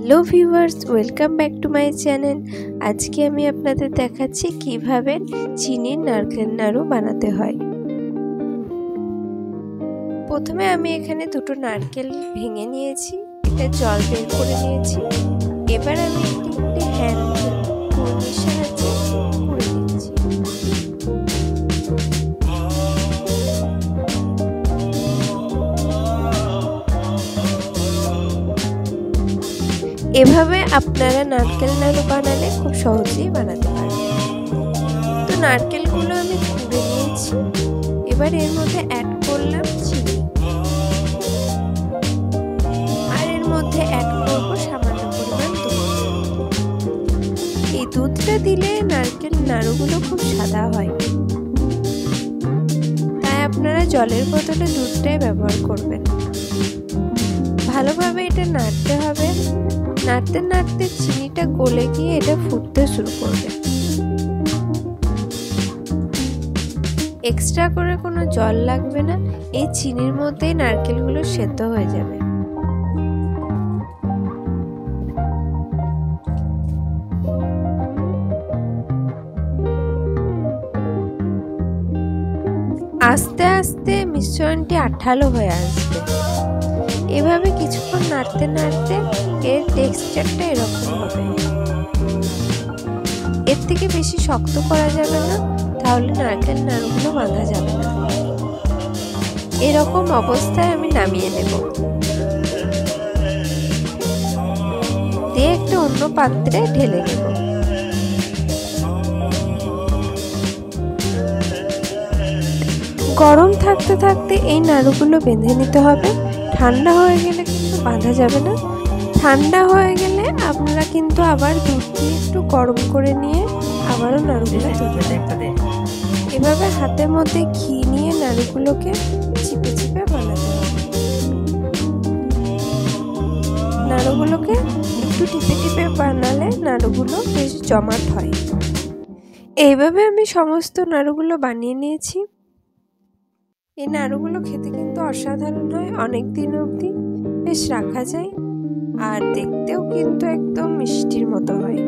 Hello viewers, welcome back to my channel. আজকে আমি আপনাদের দেখাচ্ছি কিভাবে চিনির নারকেল নাড়ু বানাতে হয়। প্রথমে আমি এখানে দুটো নারকেল ভেঙে নিয়েছি, এটা জল বের করে নিয়েছি। এবার আমি একটি হ্যান্ড কুড়নির সাহায্যে কুড়ে নিচ্ছি। এভাবে আপনারা নারকেল নাড়ু বানালে খুব সহজেই বানাতে পারবেন। তো নারকেলগুলো আমি কুড়ে নিয়েছি। এবার এর মধ্যে অ্যাড করলাম চিনি, আর এর মধ্যে অ্যাড করব সামান্য পরিমাণ দুধ। এই দুধটা দিলে নারকেল নাড়ুগুলো খুব সাদা হয়, তাই আপনারা জলের বদলে দুধটাই ব্যবহার করবেন। ভালোভাবে এটা নাড়তে হবে। নাড়তে নাড়তে চিনিটা গলে গিয়ে এটা ফুটতে শুরু করবে। এক্সট্রা করে কোনো জল লাগবে না, এই চিনির মধ্যেই নারকেলগুলো সেদ্ধ হয়ে যাবে। আস্তে আস্তে মিশ্রণটি আঠালো হয়ে আসবে। এভাবে কিছুক্ষণ নাড়তে নাড়তে এর টেক্সচারটা এরকম হবে। এর থেকে বেশি শক্ত করা যাবে না, তাহলে নারকেল নাড়ুগুলো বাঁধা যাবে না। এরকম অবস্থায় আমি নামিয়ে নেব, দিয়ে একটা অন্য পাত্রে ঢেলে নেব। গরম থাকতে থাকতে এই নাড়ুগুলো বেঁধে নিতে হবে। ঠান্ডা হয়ে গেলে কিন্তু বাঁধা যাবে না। ঠান্ডা হয়ে গেলে আপনারা কিন্তু আবার দুধ দিয়ে একটু গরম করে নিয়ে আবারও নাড়ুগুলো তুলবেন। এভাবে হাতের মধ্যে ঘি নিয়ে নাড়ুগুলোকে চিপে চিপে বানাতে হবে। নাড়ুগুলোকে একটু টিপে টিপে বানালে নাড়ুগুলো বেশ জমাট হয়। এইভাবে আমি সমস্ত নাড়ুগুলো বানিয়ে নিয়েছি। এই নাড়ুগুলো খেতে কিন্তু অসাধারণ হয়, অনেক দিন অবধি বেশ রাখা যায়, আর দেখতেও কিন্তু একদম মিষ্টির মতো হয়।